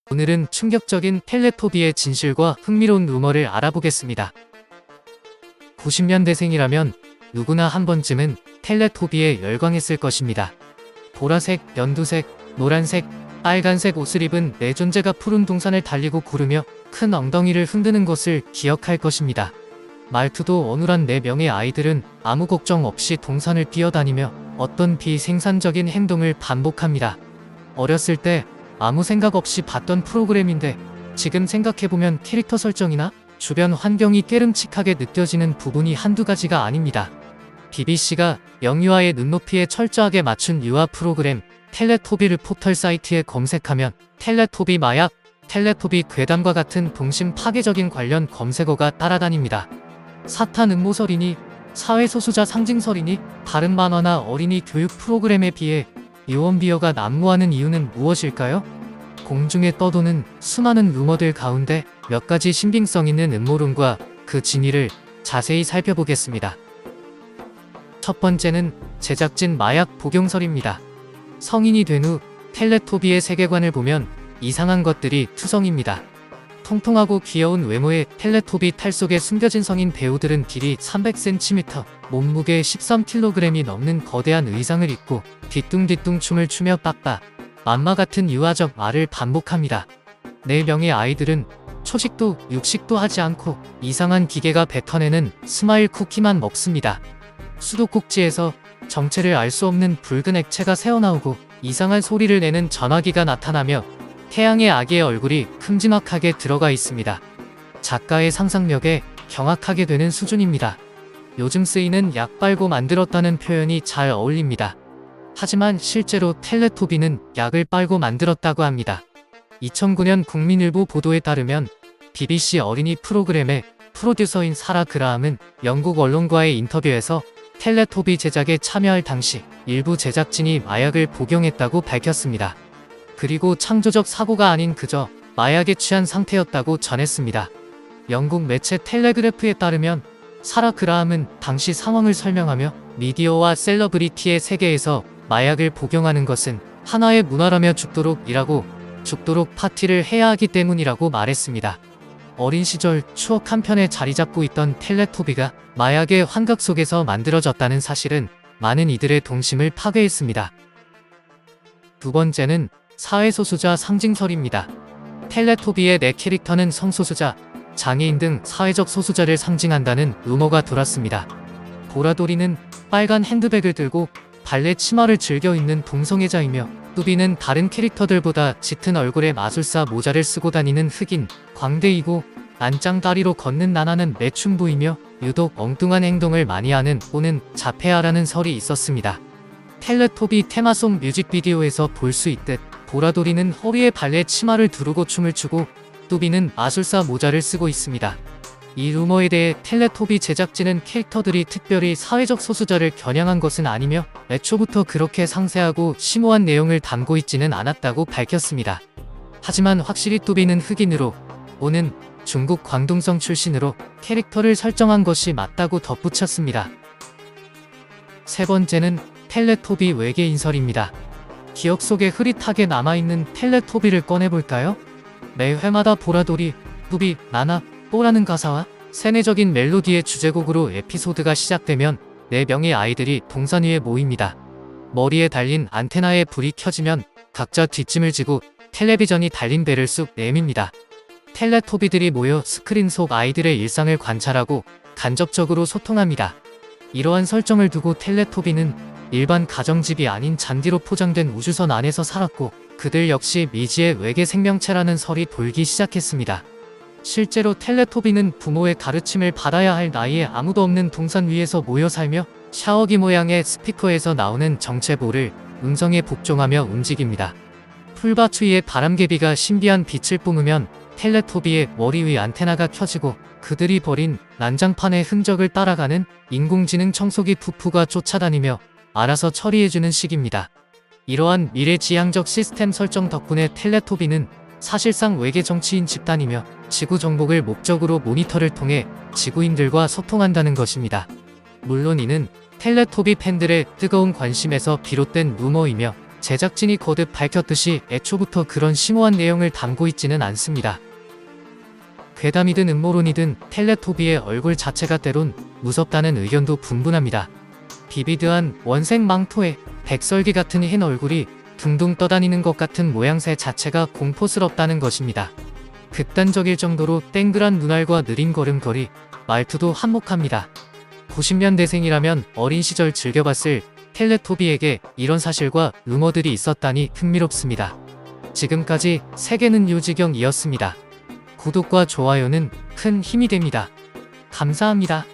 오늘은 충격적인 텔레토비의 진실과 흥미로운 루머를 알아보겠습니다. 90년대생이라면 누구나 한 번쯤은 텔레토비에 열광했을 것입니다. 보라색, 연두색, 노란색, 빨간색 옷을 입은 내 존재가 푸른 동산을 달리고 구르며 큰 엉덩이를 흔드는 것을 기억할 것입니다. 말투도 어눌한 4명의 아이들은 아무 걱정 없이 동산을 뛰어다니며 어떤 비생산적인 행동을 반복합니다. 어렸을 때 아무 생각 없이 봤던 프로그램인데 지금 생각해보면 캐릭터 설정이나 주변 환경이 깨름칙하게 느껴지는 부분이 한두 가지가 아닙니다. BBC가 영유아의 눈높이에 철저하게 맞춘 유아 프로그램 텔레토비를 포털 사이트에 검색하면 텔레토비 마약, 텔레토비 괴담과 같은 동심 파괴적인 관련 검색어가 따라다닙니다. 사탄 음모설이니 사회소수자 상징설이니 다른 만화나 어린이 교육 프로그램에 비해 유언비어가 난무하는 이유는 무엇일까요? 공중에 떠도는 수많은 루머들 가운데 몇 가지 신빙성 있는 음모론과 그 진위를 자세히 살펴보겠습니다. 첫 번째는 제작진 마약 복용설입니다. 성인이 된 후 텔레토비의 세계관을 보면 이상한 것들이 투성입니다. 통통하고 귀여운 외모의 텔레토비 탈 속에 숨겨진 성인 배우들은 길이 300cm, 몸무게 13kg이 넘는 거대한 의상을 입고 뒤뚱뒤뚱 춤을 추며 빡빡 맘마 같은 유아적 말을 반복합니다. 4명의 아이들은 초식도 육식도 하지 않고 이상한 기계가 뱉어내는 스마일 쿠키만 먹습니다. 수도꼭지에서 정체를 알 수 없는 붉은 액체가 새어나오고 이상한 소리를 내는 전화기가 나타나며 태양의 아기의 얼굴이 큼지막하게 들어가 있습니다. 작가의 상상력에 경악하게 되는 수준입니다. 요즘 쓰이는 약 빨고 만들었다는 표현이 잘 어울립니다. 하지만 실제로 텔레토비는 약을 빨고 만들었다고 합니다. 2009년 국민일보 보도에 따르면 BBC 어린이 프로그램의 프로듀서인 사라 그라함은 영국 언론과의 인터뷰에서 텔레토비 제작에 참여할 당시 일부 제작진이 마약을 복용했다고 밝혔습니다. 그리고 창조적 사고가 아닌 그저 마약에 취한 상태였다고 전했습니다. 영국 매체 텔레그래프에 따르면 사라 그라함은 당시 상황을 설명하며 미디어와 셀러브리티의 세계에서 마약을 복용하는 것은 하나의 문화라며 죽도록 일하고 죽도록 파티를 해야 하기 때문이라고 말했습니다. 어린 시절 추억 한편에 자리 잡고 있던 텔레토비가 마약의 환각 속에서 만들어졌다는 사실은 많은 이들의 동심을 파괴했습니다. 두 번째는 사회소수자 상징설입니다. 텔레토비의 4캐릭터는 성소수자, 장애인 등 사회적 소수자를 상징한다는 루머가 돌았습니다. 보라돌이는 빨간 핸드백을 들고 발레 치마를 즐겨 입는 동성애자이며 뚜비는 다른 캐릭터들보다 짙은 얼굴에 마술사 모자를 쓰고 다니는 흑인, 광대이고 난장다리로 걷는 나나는 매춘부이며 유독 엉뚱한 행동을 많이 하는 또는 자폐아라는 설이 있었습니다. 텔레토비 테마송 뮤직비디오에서 볼 수 있듯 보라돌이는 허리에 발레 치마를 두르고 춤을 추고 뚜비는 마술사 모자를 쓰고 있습니다. 이 루머에 대해 텔레토비 제작진은 캐릭터들이 특별히 사회적 소수자를 겨냥한 것은 아니며 애초부터 그렇게 상세하고 심오한 내용을 담고 있지는 않았다고 밝혔습니다. 하지만 확실히 뚜비는 흑인으로 오는 중국 광둥성 출신으로 캐릭터를 설정한 것이 맞다고 덧붙였습니다. 세 번째는 텔레토비 외계인설입니다. 기억 속에 흐릿하게 남아있는 텔레토비를 꺼내볼까요? 매 회마다 보라돌이, 뚜비, 나나, 뽀라는 가사와 세뇌적인 멜로디의 주제곡으로 에피소드가 시작되면 4명의 아이들이 동산 위에 모입니다. 머리에 달린 안테나에 불이 켜지면 각자 뒷짐을 지고 텔레비전이 달린 배를 쑥 내밉니다. 텔레토비들이 모여 스크린 속 아이들의 일상을 관찰하고 간접적으로 소통합니다. 이러한 설정을 두고 텔레토비는 일반 가정집이 아닌 잔디로 포장된 우주선 안에서 살았고 그들 역시 미지의 외계 생명체라는 설이 돌기 시작했습니다. 실제로 텔레토비는 부모의 가르침을 받아야 할 나이에 아무도 없는 동산 위에서 모여 살며 샤워기 모양의 스피커에서 나오는 정체보를 음성에 복종하며 움직입니다. 풀밭 위에 바람개비가 신비한 빛을 뿜으면 텔레토비의 머리 위 안테나가 켜지고 그들이 버린 난장판의 흔적을 따라가는 인공지능 청소기 푸푸가 쫓아다니며 알아서 처리해주는 식입니다. 이러한 미래지향적 시스템 설정 덕분에 텔레토비는 사실상 외계 정치인 집단이며 지구 정복을 목적으로 모니터를 통해 지구인들과 소통한다는 것입니다. 물론 이는 텔레토비 팬들의 뜨거운 관심에서 비롯된 루머이며 제작진이 거듭 밝혔듯이 애초부터 그런 심오한 내용을 담고 있지는 않습니다. 괴담이든 음모론이든 텔레토비의 얼굴 자체가 때론 무섭다는 의견도 분분합니다. 비비드한 원색 망토에 백설기 같은 흰 얼굴이 둥둥 떠다니는 것 같은 모양새 자체가 공포스럽다는 것입니다. 극단적일 정도로 땡그란 눈알과 느린 걸음걸이, 말투도 한몫합니다. 90년대생이라면 어린 시절 즐겨봤을 텔레토비에게 이런 사실과 루머들이 있었다니 흥미롭습니다. 지금까지 세계는 유지경이었습니다. 구독과 좋아요는 큰 힘이 됩니다. 감사합니다.